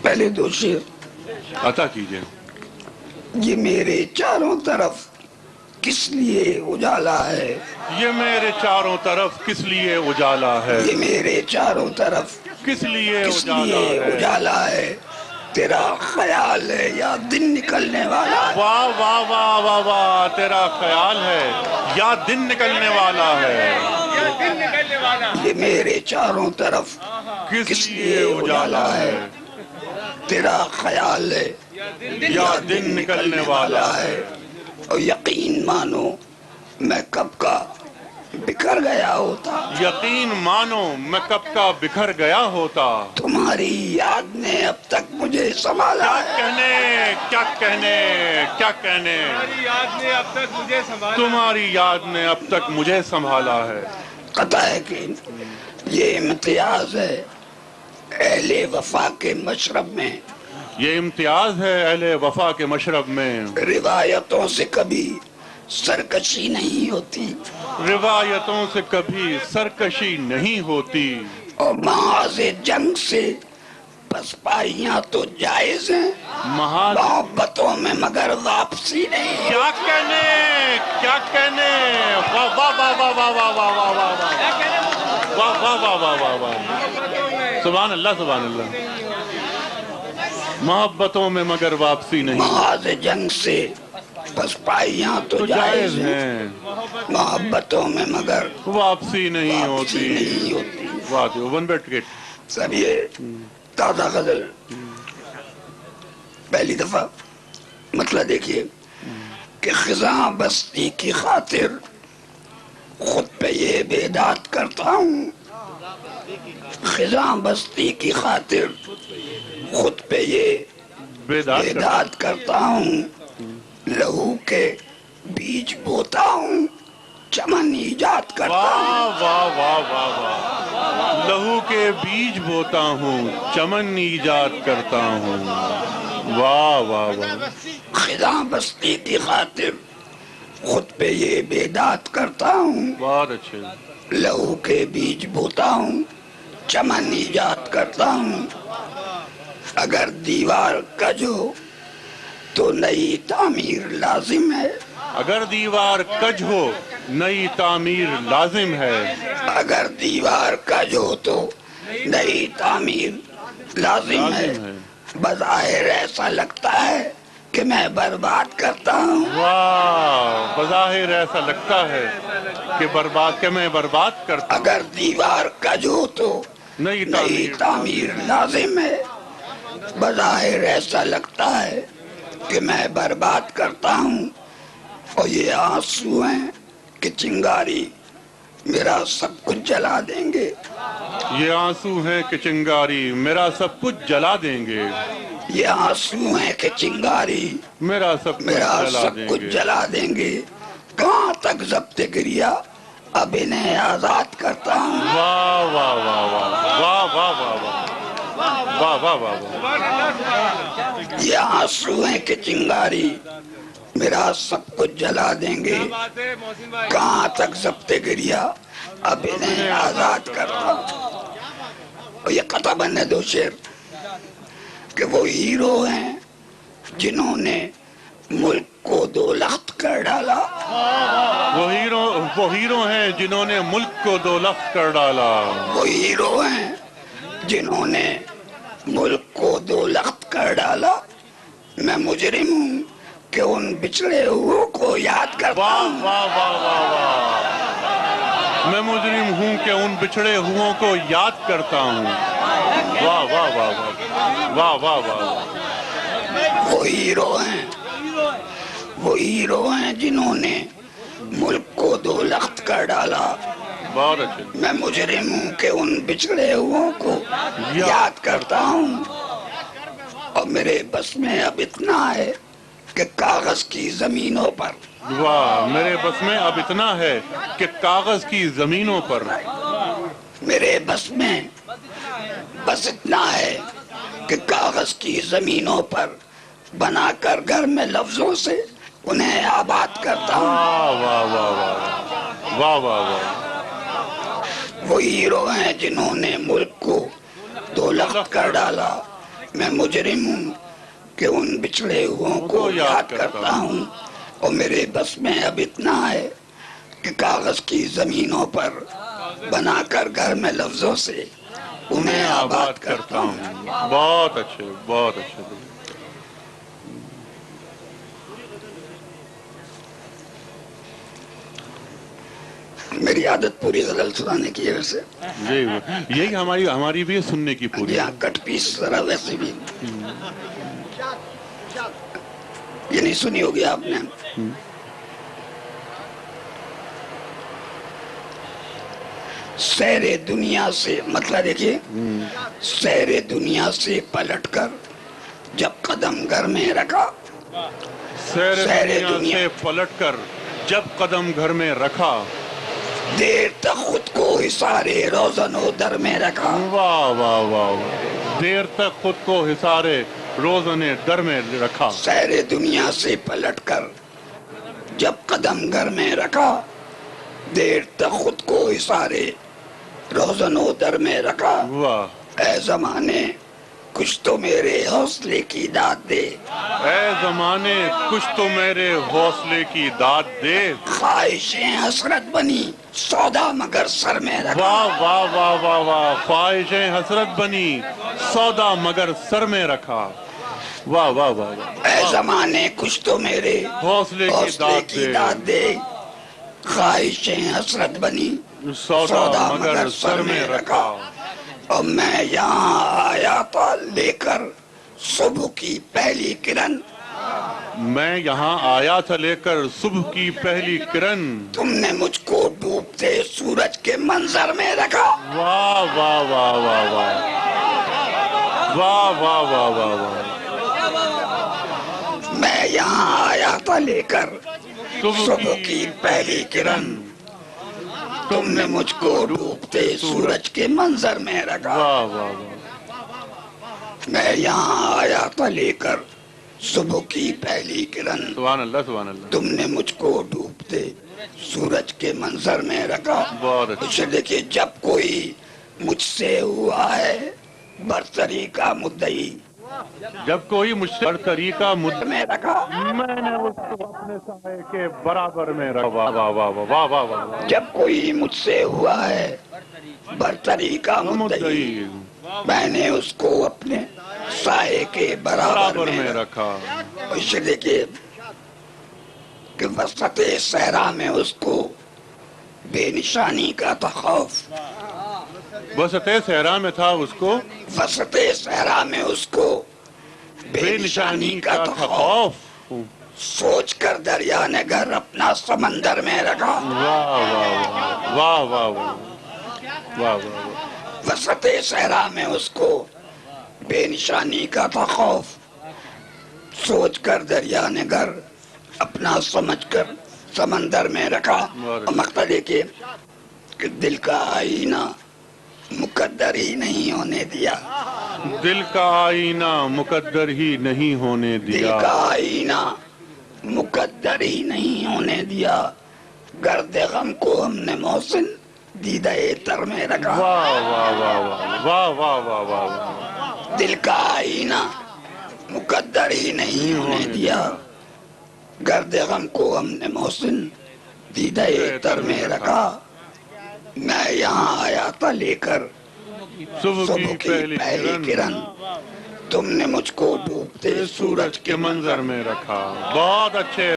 پہلے دو شعر عطا کیجئے. یہ میرے چاروں طرف کس لیے اجالا ہے، یہ میرے چاروں طرف کس لیے اجالا ہے، یہ میرے چاروں طرف کس لیے کس اجالا لیے ہے. اجالا ہے، تیرا خیال ہے یا دن نکلنے والا ہے. واہ واہ واہ واہ واہ، تیرا خیال ہے یا دن نکلنے والا ہے. یہ میرے چاروں طرف کس لیے اجالا ہے، تیرا خیال ہے یا دن نکلنے والا ہے. اور یقین مانو میں کب کا بکھر گیا ہوتا، یقین مانو میں کب کا بکھر گیا ہوتا. تمہاری یاد نے اب تک مجھے سنبھالا کیا ہے. کہنے کیا کہنے کیا کہنے، تمہاری یاد نے اب تک مجھے سنبھالا ہے. قطع ہے کہ یہ امتیاز ہے اہل وفا کے مشرب میں، یہ امتیاز ہے اہل وفا کے مشرب میں. روایتوں سے کبھی سرکشی نہیں ہوتی، روایتوں سے کبھی سرکشی نہیں ہوتی. اور محاذ جنگ سے پسپائیاں تو جائز ہیں، محاذ محبتوں میں مگر واپسی نہیں. کیا کہنے کیا کہنے، واہ واہ واہ واہ واہ واہ واہ واہ واہ واہ واہ واہ واہ واہ واہ، سبحان اللہ سبحان اللہ. محبتوں میں مگر واپسی نہیں، محاذ جنگ سے پسپائیاں تو جائز ہیں، ہیں، محبتوں میں مگر واپسی نہیں واپسی ہوتی. نہیں ہوتی. واہ ون بیٹ ٹکٹ. سب یہ تازہ غزل پہلی دفعہ مطلب دیکھیے کہ خزاں بستی کی خاطر خود پہ یہ بیداد کرتا ہوں، خزاں بستی کی خاطر خود پہ یہ بیداد کرتا ہوں، لہو کے بیج بوتا ہوں، چمن ایجاد کرتا ہوں. واہ واہ واہ واہ واہ، لہو کے بیج بوتا ہوں، چمن ایجاد کرتا ہوں. واہ واہ واہ، خزاں بستی کی خاطر خود پہ یہ بیداد کرتا ہوں، بہت اچھے. لہو کے بیج بوتا ہوں، چمن ایجاد کرتا ہوں. اگر دیوار کج ہو تو نئی تعمیر لازم ہے، اگر دیوار کج ہو نئی تعمیر لازم ہے. اگر دیوار کج ہو تو نئی تعمیر لازم ہے. بظاہر ایسا لگتا ہے کہ میں برباد کرتا ہوں، واہ، بظاہر ایسا لگتا ہے کہ میں برباد کرتا ہوں. اگر دیوار کج ہو تو نئی نئی تعمیر لازم ہے. بظاہر ایسا لگتا ہے کہ میں برباد کرتا ہوں. اور یہ آنسو ہیں کہ چنگاری میرا سب کچھ جلا دیں گے، یہ آنسو ہیں کہ چنگاری میرا سب کچھ جلا دیں گے. یہ آنسو ہیں کہ چنگاری میرا سب کچھ جلا دیں گے. کہاں تک ضبط گریہ اب انہیں آزاد کرتا ہوں. واہ واہ واہ واہ واہ واہ واہ واہ واہ واہ واہ واہ. یہ آنسو ہیں کہ چنگاری میرا سب کچھ جلا دیں گے. کہاں تک ضبط گریہ اب انہیں آزاد کرتا ہوں. اور یہ قطع بند ہے دو شعر کہ وہ ہیرو ہیں جنہوں نے ملک کو دو لخت کر ڈالا. وہ ہیرو ہیں جنہوں نے ملک کو دو لخت کر ڈالا. وہ ہیرو ہیں جنہوں نے ملک کو دو لخت کر ڈالا. میں مجرم ہوں کہ ان بچھڑے ہوئوں کو یاد کرتا ہوں. واہ واہ واہ واہ، میں مجرم ہوں کہ ان بچھڑے ہوئوں کو یاد کرتا ہوں. واہ واہ واہ واہ واہ واہ واہ. وہ ہیرو ہیں جنہوں نے ملک کو دو لخت کر ڈالا. بہت اچھے. میں مجرم ہوں کہ ان بچھڑے ہوئوں کو یاد کرتا ہوں. اور میرے بس میں اب اتنا ہے کہ کاغذ کی زمینوں پر، واہ، میرے بس میں اب اتنا ہے کہ کاغذ کی زمینوں پر، میرے بس میں بس اتنا ہے کہ کاغذ کی زمینوں پر بنا کر گھر میں لفظوں سے انہیں آباد کرتا ہوں. واہ واہ واہ واہ واہ واہ. وہ ہیرو ہیں جنہوں نے ملک کو دو لخت کر ڈالا. میں مجرم ہوں کہ ان بچھڑے ہوں کو یاد کرتا ہوں، اور میرے بس میں اب اتنا ہے کہ کاغذ کی زمینوں پر بنا کر گھر میں لفظوں سے انہیں آباد کرتا ہوں۔ بہت اچھے، بہت اچھے۔ میری عادت پوری غزل سنانے کی ہے ویسے، جی یہی ہماری بھی سننے کی پوری۔ یہاں کٹ پیس ذرا ویسے بھی یہ نہیں سنی ہوگی آپ نے۔ سیر دنیا سے مطلب دیکھیے، سیر دنیا سے پلٹ کر جب قدم گھر میں رکھا، سیر دنیا سے پلٹ کر جب قدم گھر میں رکھا، دیر تک خود کو حصارے روزن و در میں رکھا۔ واہ واہ واہ، دیر تک خود کو حصارے روزن در میں رکھا۔ سیر دنیا سے پلٹ کر جب قدم گھر میں رکھا، دیر تک خود کو حصارے روزن و در میں رکھا۔ واہ، اے زمانے کچھ تو میرے حوصلے کی داد دے، اے زمانے کچھ تو میرے حوصلے کی داد دے۔ خواہشیں حسرت بنی سودا مگر سر میں رکھا۔ واہ واہ واہ واہ واہ، خواہشیں حسرت بنی سودا مگر سر میں رکھا۔ واہ واہ واہ واہ، اے زمانے کچھ تو میرے حوصلے کی داد دے، خواہشیں حسرت بنی سودا مگر سر میں رکھا۔ اور میں یہاں آیا تھا لے کر صبح کی پہلی کرن، میں یہاں آیا تھا لے کر صبح کی پہلی کرن، تم نے مجھ کو ڈوبتے سورج کے منظر میں رکھا۔ واہ واہ واہ واہ واہ، واہ واہ واہ واہ واہ، میں یہاں آیا تھا لے کر صبح کی پہلی کرن، تم نے مجھ کو ڈوبتے سورج کے منظر میں رکھا۔ واہ واہ واہ، میں یہاں آیا تھا لے کر صبح کی پہلی کرن، سبحان اللہ سبحان اللہ۔ تم نے مجھ کو ڈوبتے سورج کے منظر میں رکھا۔ بہت اچھا۔ اسے دیکھیے، جب کوئی مجھ سے ہوا ہے برتری کا مدعی، جب کوئی مجھ سے برتری کا مدعی میں رکھا، میں نے اس کو اپنے سائے کے برابر میں رکھا۔ واہ واہ واہ واہ واہ واہ، جب کوئی مجھ سے ہوا ہے برتری کا مدعی، میں نے اس کو اپنے سائے کے برابر میں رکھا۔ اسے دیکھیے کہ وسط صحرا میں اس کو بے نشانی کا تھا خوف، وسط صحرا میں تھا اس کو وسط صحرا میں اس کو بے نشانی کا تھا خوف، سوچ کر دریا نے گھر اپنا سمندر میں رکھا۔ واہ واہ واہ واہ واہ واہ واہ، وسط صحرا میں اس کو بے نشانی کا تھا خوف، سوچ کر دریا نے گھر اپنا سمجھ کر سمندر میں رکھا۔ اور مقصد دیکھیے کہ دل کا آئینہ مقدر ہی نہیں ہونے دیا، دل کا آئینہ مقدر ہی نہیں ہونے دل دیا، کا آئینہ مقدر ہی نہیں ہونے دیا، گرد غم کو ہم نے محسن دیدہ تر میں رکھا۔ واہ واہ واہ واہ واہ واہ واہ واہ، دل کا آئینہ مقدر ہی نہیں ہونے دیا، گرد غم کو ہم نے محسن دیدہ تر میں رکھا۔ میں یہاں آیا تھا لے کر صبح صبح کی کی پہلی کرن، تم نے مجھ کو ڈوبتے سورج کے منظر میں رکھا۔ بہت اچھے۔